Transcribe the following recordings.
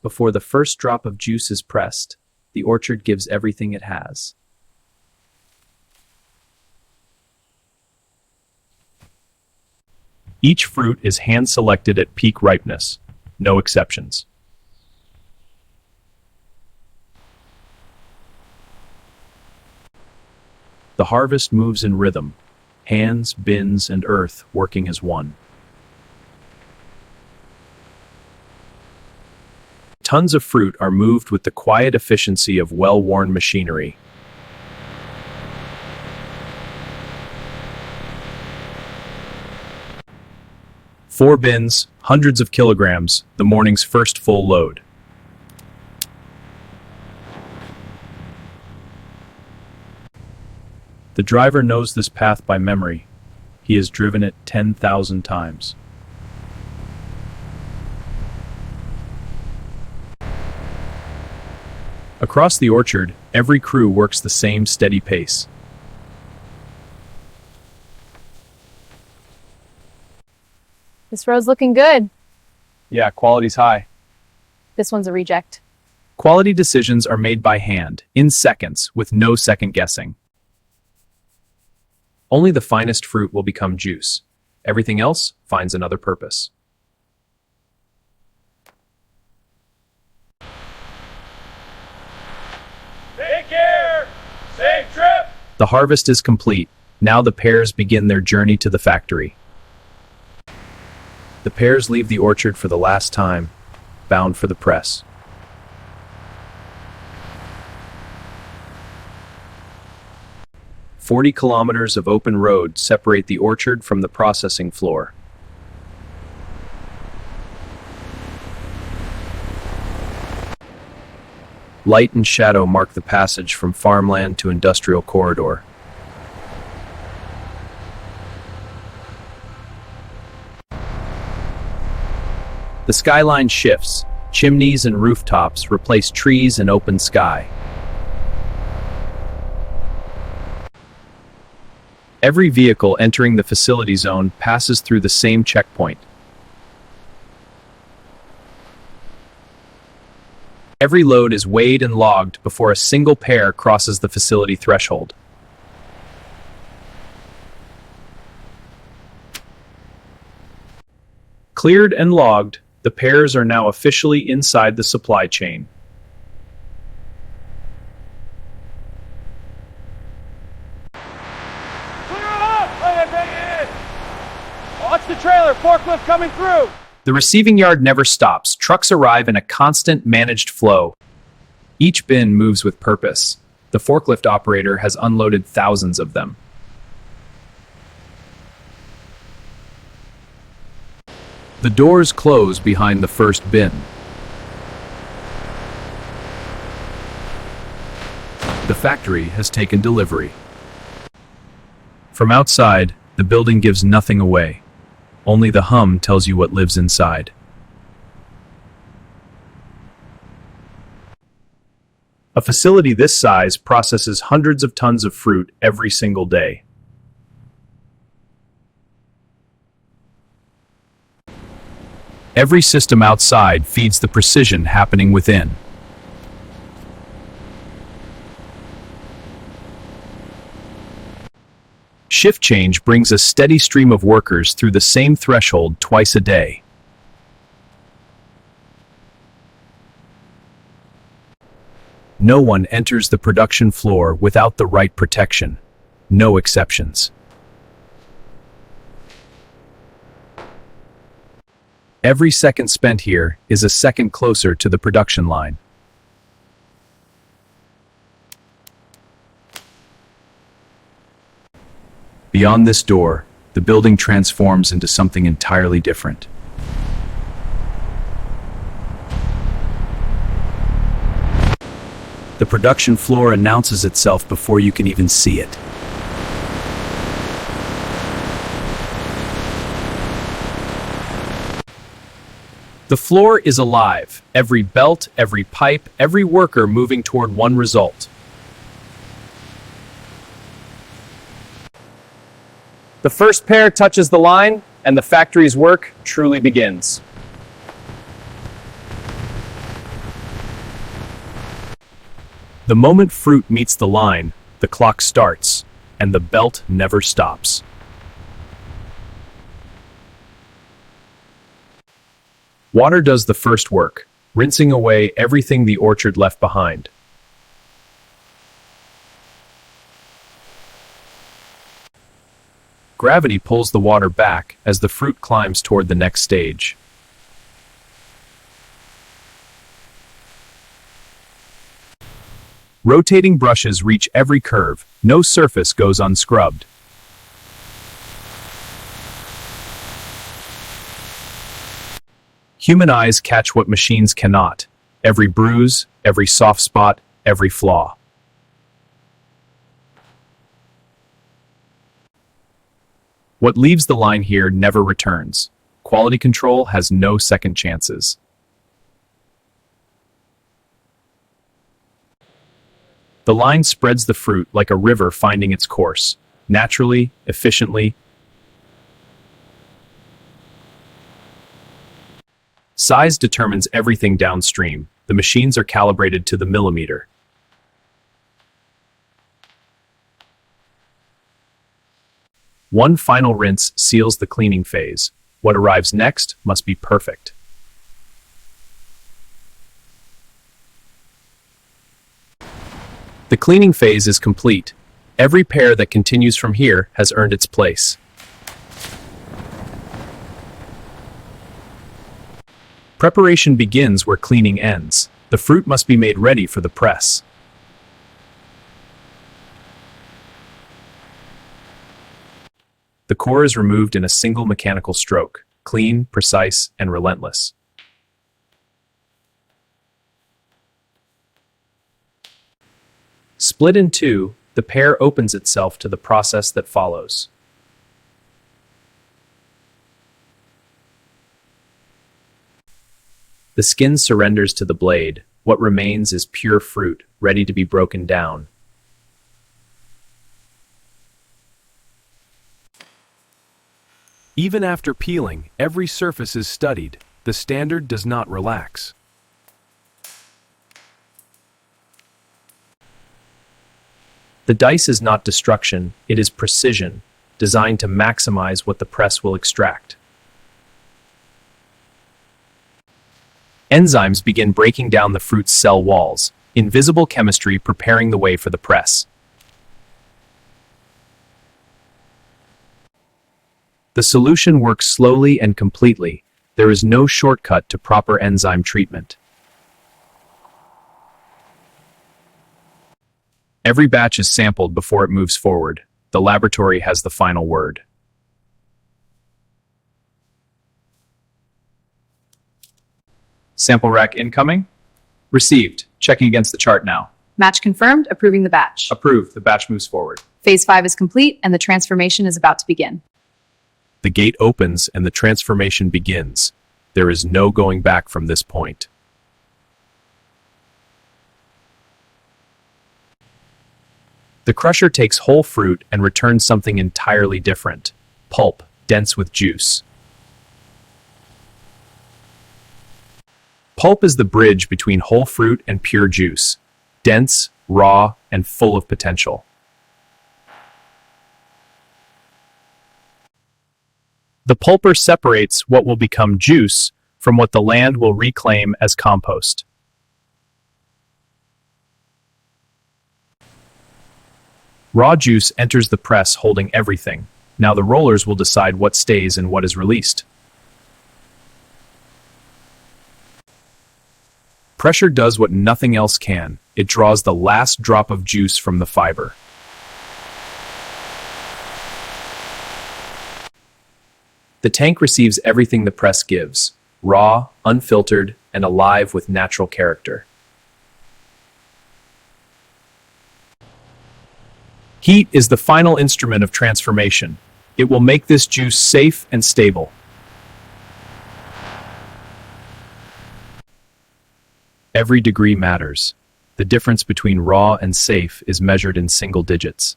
Before the first drop of juice is pressed, the orchard gives everything it has. Each fruit is hand-selected at peak ripeness, no exceptions. The harvest moves in rhythm, hands, bins, and earth working as one. Tons of fruit are moved with the quiet efficiency of well-worn machinery. Four bins, hundreds of kilograms, the morning's first full load. The driver knows this path by memory. He has driven it 10,000 times. Across the orchard, every crew works the same steady pace. This road's looking good. Yeah, quality's high. This one's a reject. Quality decisions are made by hand, in seconds, with no second guessing. Only the finest fruit will become juice. Everything else finds another purpose. Take care! Safe trip! The harvest is complete. Now the pears begin their journey to the factory. The pears leave the orchard for the last time, bound for the press. "40 kilometers of open road separate the orchard from the processing floor. Light and shadow mark the passage from farmland to industrial corridor. The skyline shifts. Chimneys and rooftops replace trees and open sky. Every vehicle entering the facility zone passes through the same checkpoint. Every load is weighed and logged before a single pear crosses the facility threshold. Cleared and logged, the pears are now officially inside the supply chain. Clear it up! Let it bring it in! Watch the trailer, forklift coming through! The receiving yard never stops. Trucks arrive in a constant, managed flow. Each bin moves with purpose. The forklift operator has unloaded thousands of them. The doors close behind the first bin. The factory has taken delivery. From outside, the building gives nothing away. Only the hum tells you what lives inside. A facility this size processes hundreds of tons of fruit every single day. Every system outside feeds the precision happening within. Shift change brings a steady stream of workers through the same threshold twice a day. No one enters the production floor without the right protection. No exceptions. Every second spent here is a second closer to the production line. Beyond this door, the building transforms into something entirely different. The production floor announces itself before you can even see it. The floor is alive. Every belt, every pipe, every worker moving toward one result. The first pair touches the line, and the factory's work truly begins. The moment fruit meets the line, the clock starts, and the belt never stops. Water does the first work, rinsing away everything the orchard left behind. Gravity pulls the water back as the fruit climbs toward the next stage. Rotating brushes reach every curve, no surface goes unscrubbed. Human eyes catch what machines cannot: every bruise, every soft spot, every flaw. What leaves the line here never returns. Quality control has no second chances. The line spreads the fruit like a river finding its course, naturally, efficiently. Size determines everything downstream. The machines are calibrated to the millimeter. One final rinse seals the cleaning phase. What arrives next must be perfect. The cleaning phase is complete. Every pair that continues from here has earned its place. Preparation begins where cleaning ends. The fruit must be made ready for the press. The core is removed in a single mechanical stroke, clean, precise, and relentless. Split in two, the pear opens itself to the process that follows. The skin surrenders to the blade. What remains is pure fruit, ready to be broken down. Even after peeling, every surface is studied. The standard does not relax. The dice is not destruction, it is precision, designed to maximize what the press will extract. Enzymes begin breaking down the fruit's cell walls, invisible chemistry preparing the way for the press. The solution works slowly and completely. There is no shortcut to proper enzyme treatment. Every batch is sampled before it moves forward. The laboratory has the final word. Sample rack incoming. Received. Checking against the chart now. Match confirmed, approving the batch. Approved. The batch moves forward. Phase 5 is complete and the transformation is about to begin. The gate opens and the transformation begins. There is no going back from this point. The crusher takes whole fruit and returns something entirely different. Pulp, dense with juice. Pulp is the bridge between whole fruit and pure juice. Dense, raw, and full of potential. The pulper separates what will become juice from what the land will reclaim as compost. Raw juice enters the press holding everything. Now the rollers will decide what stays and what is released. Pressure does what nothing else can. It draws the last drop of juice from the fiber. The tank receives everything the press gives, raw, unfiltered, and alive with natural character. Heat is the final instrument of transformation. It will make this juice safe and stable. Every degree matters. The difference between raw and safe is measured in single digits.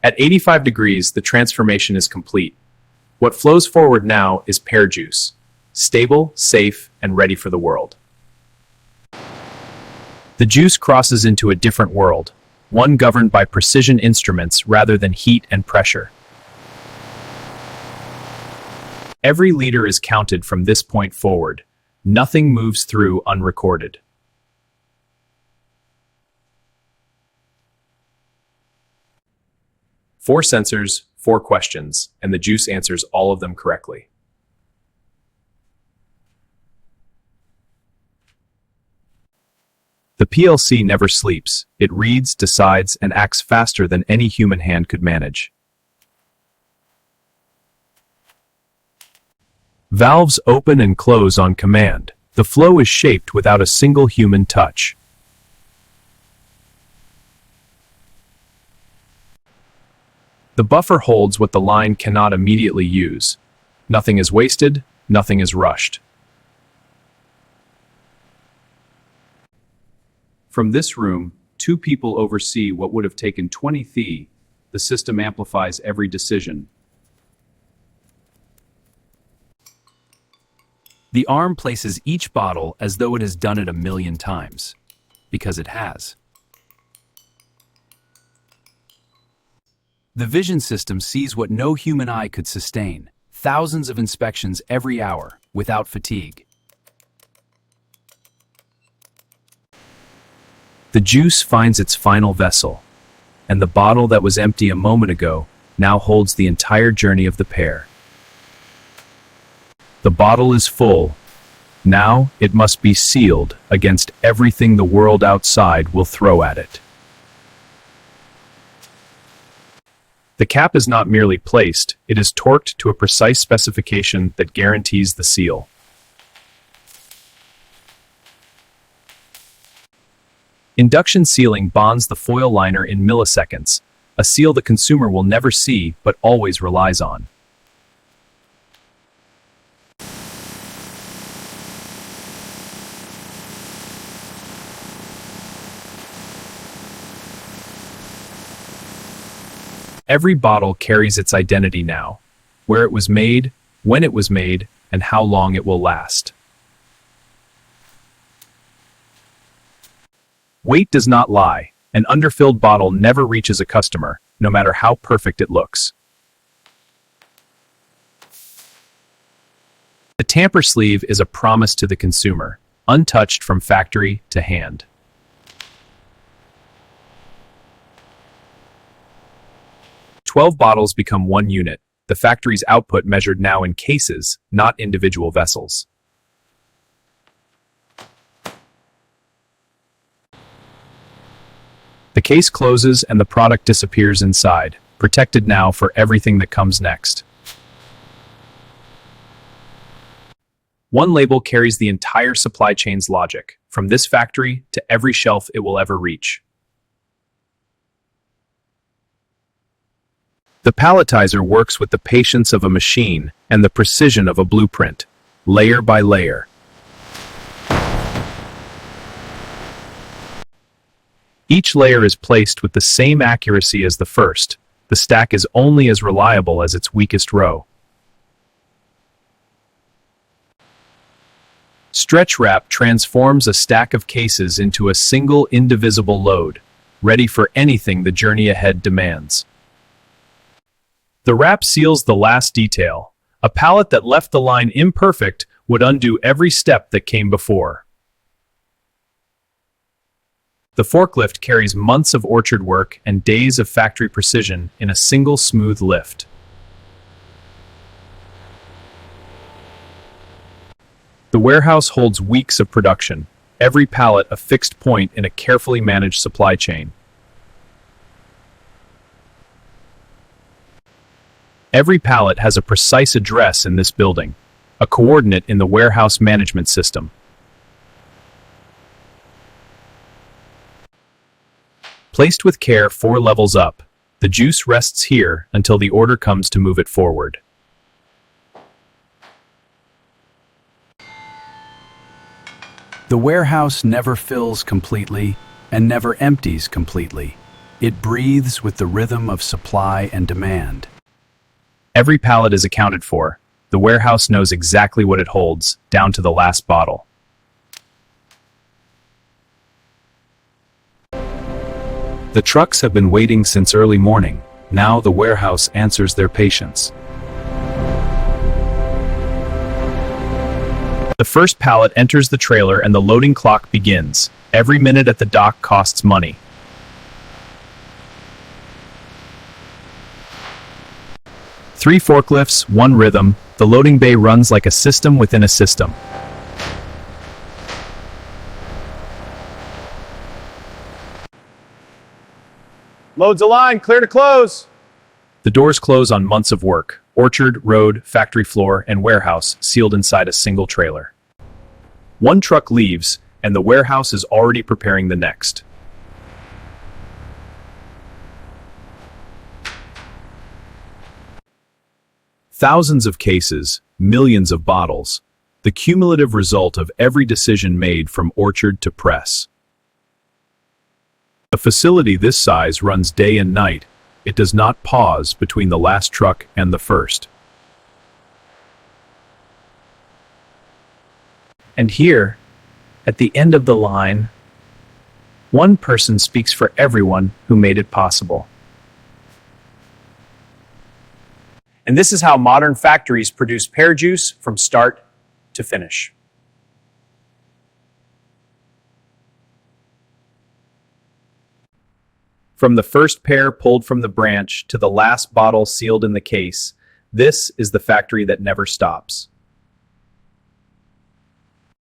At 85 degrees, the transformation is complete. What flows forward now is pear juice. stable, safe, and ready for the world. The juice crosses into a different world, one governed by precision instruments rather than heat and pressure. Every liter is counted from this point forward. Nothing moves through unrecorded. Four sensors, four questions, and the juice answers all of them correctly. The PLC never sleeps. It reads, decides, and acts faster than any human hand could manage. Valves open and close on command. The flow is shaped without a single human touch. The buffer holds what the line cannot immediately use. Nothing is wasted, nothing is rushed. From this room, two people oversee what would have taken 20 The system amplifies every decision. The arm places each bottle as though it has done it 1,000,000 times, because it has. The vision system sees what no human eye could sustain, thousands of inspections every hour, without fatigue. The juice finds its final vessel, and the bottle that was empty a moment ago now holds the entire journey of the pair. The bottle is full. Now it must be sealed against everything the world outside will throw at it. The cap is not merely placed, it is torqued to a precise specification that guarantees the seal. Induction sealing bonds the foil liner in milliseconds, a seal the consumer will never see but always relies on. Every bottle carries its identity now, where it was made, when it was made, and how long it will last. Weight does not lie. An underfilled bottle never reaches a customer, no matter how perfect it looks. The tamper sleeve is a promise to the consumer, untouched from factory to hand. "12 bottles become one unit, the factory's output measured now in cases, not individual vessels." The case closes and the product disappears inside, protected now for everything that comes next. One label carries the entire supply chain's logic, from this factory to every shelf it will ever reach. The palletizer works with the patience of a machine and the precision of a blueprint, layer by layer. Each layer is placed with the same accuracy as the first. The stack is only as reliable as its weakest row. Stretch wrap transforms a stack of cases into a single indivisible load, ready for anything the journey ahead demands. The wrap seals the last detail. A pallet that left the line imperfect would undo every step that came before. The forklift carries months of orchard work and days of factory precision in a single smooth lift. The warehouse holds weeks of production, every pallet a fixed point in a carefully managed supply chain. Every pallet has a precise address in this building, a coordinate in the warehouse management system. Placed with care 4 levels up, the juice rests here until the order comes to move it forward. The warehouse never fills completely and never empties completely. It breathes with the rhythm of supply and demand. Every pallet is accounted for. The warehouse knows exactly what it holds, down to the last bottle. The trucks have been waiting since early morning. Now the warehouse answers their patience. The first pallet enters the trailer and the loading clock begins. Every minute at the dock costs money. Three forklifts, one rhythm. The loading bay runs like a system within a system. Loads a line, clear to close. The doors close on months of work. Orchard, road, factory floor, and warehouse sealed inside a single trailer. One truck leaves, and the warehouse is already preparing the next. Thousands of cases, millions of bottles, the cumulative result of every decision made from orchard to press. A facility this size runs day and night. It does not pause between the last truck and the first. And here, at the end of the line, one person speaks for everyone who made it possible. And this is how modern factories produce pear juice from start to finish. From the first pear pulled from the branch to the last bottle sealed in the case, this is the factory that never stops.